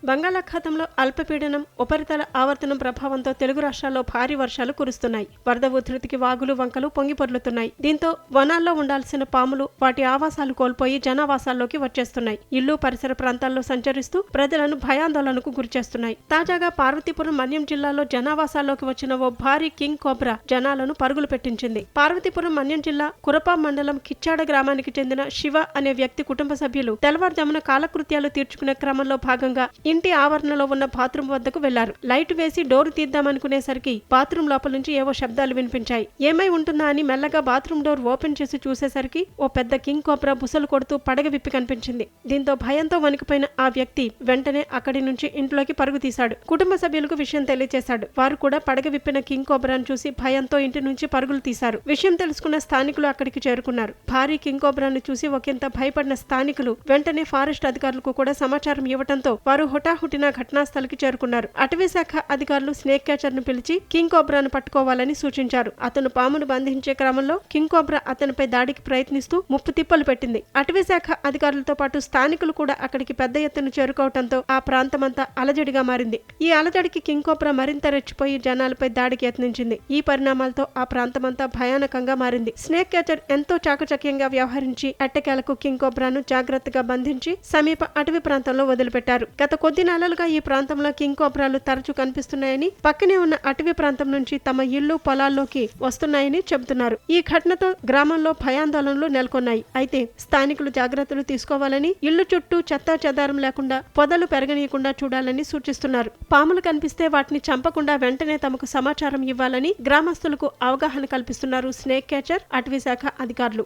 బంగాళాఖాతంలో అల్పపీడనం ఉపరితల ఆవర్తనం ప్రభావంతో తెలుగు రాష్ట్రాల్లో భారీ వర్షాలు కురుస్తున్నాయి. వరద ఉధృతికి వాగులు వంకలు పొంగిపొర్లుతున్నాయి. దీంతో వనాల్లో ఉండాల్సిన పాములు వాటి ఆవాసాలు కోల్పోయి జనావాసాల్లోకి వచ్చేస్తున్నాయి. ఇల్లు పరిసర ప్రాంతాల్లో సంచరిస్తూ ప్రజలను భయాందోళనకు గురిచేస్తున్నాయి. తాజాగా పార్వతీపురం మన్యం జిల్లాలో జనావాసాల్లోకి వచ్చిన ఓ భారీ కింగ్ కోబ్రా జనాలను పరుగులు పెట్టించింది. పార్వతీపురం మన్యం జిల్లా కురపా మండలం కిచ్చాడ గ్రామానికి చెందిన శివ అనే వ్యక్తి కుటుంబ సభ్యులు తెల్లవారుజామున కాలకృత్యాలు తీర్చుకునే క్రమంలో భాగంగా ఇంటి ఆవరణలో ఉన్న బాత్రూం వద్దకు వెళ్లారు. లైట్ వేసి డోరు తీద్దామనుకునేసరికి బాత్రూం లోపల నుంచి ఏవో శబ్దాలు వినిపించాయి. ఏమై ఉంటుందా అని మెల్లగా బాత్రూం డోర్ ఓపెన్ చేసి చూసేసరికి ఓ పెద్ద కింగ్ కోబ్రా బుసలు కొడుతూ పడగ విప్పి కనిపించింది. దీంతో భయంతో వణికిపోయిన ఆ వ్యక్తి వెంటనే అక్కడి నుంచి ఇంట్లోకి పరుగు తీశాడు. కుటుంబ సభ్యులకు విషయం తెలియజేశాడు. వారు కూడా పడగ విప్పిన కింగ్ కోబ్రాను చూసి భయంతో ఇంటి నుంచి పరుగులు తీశారు. విషయం తెలుసుకున్న స్థానికులు అక్కడికి చేరుకున్నారు. భారీ కింగ్ కోబ్రాను చూసి ఒకంత భయపడిన స్థానికులు వెంటనే ఫారెస్ట్ అధికారులకు కూడా సమాచారం ఇవ్వడంతో వారు హుటాహుటిన ఘటనాస్థలికి చేరుకున్నారు. అటవీ శాఖ అధికారులు స్నేక్ క్యాచర్ ను పిలిచి కింగ్ కోబ్రాను పట్టుకోవాలని సూచించారు. అతను పామును బంధించే క్రమంలో కింగ్ కోబ్రా అతనిపై దాడికి ప్రయత్నిస్తూ ముప్పు తిప్పలు పెట్టింది. అటవీ శాఖ అధికారులతో పాటు స్థానికులు కూడా అక్కడికి పెద్ద ఎత్తున చేరుకోవడంతో ఆ ప్రాంతమంతా అలజడిగా మారింది. ఈ అలజడికి కింగ్ కోబ్రా మరింత రెచ్చిపోయి జనాలపై దాడికి యత్నించింది. ఈ పరిణామాలతో ఆ ప్రాంతమంతా భయానకంగా మారింది. స్నేక్ క్యాచర్ ఎంతో చాకచక్యంగా వ్యవహరించి ఎట్టకేలకు కింగ్ కోబ్రాను జాగ్రత్తగా బంధించి సమీప అటవీ ప్రాంతంలో వదిలిపెట్టారు. గత కొద్ది నెలలుగా ఈ ప్రాంతంలో కింగ్ కోబ్రాలు తరచూ కనిపిస్తున్నాయని, పక్కనే ఉన్న అటవీ ప్రాంతం నుంచి తమ ఇళ్లు పొలాల్లోకి వస్తున్నాయని చెబుతున్నారు. ఈ ఘటనతో గ్రామంలో భయాందోళనలు నెలకొన్నాయి. అయితే స్థానికులు జాగ్రత్తలు తీసుకోవాలని, ఇళ్లు చుట్టూ చెత్తా చెదారం లేకుండా పొదలు పెరగనీయకుండా చూడాలని సూచిస్తున్నారు. పాములు కనిపిస్తే వాటిని చంపకుండా వెంటనే తమకు సమాచారం ఇవ్వాలని గ్రామస్తులకు అవగాహన కల్పిస్తున్నారు స్నేక్ క్యాచర్ అటవీ శాఖ అధికారులు.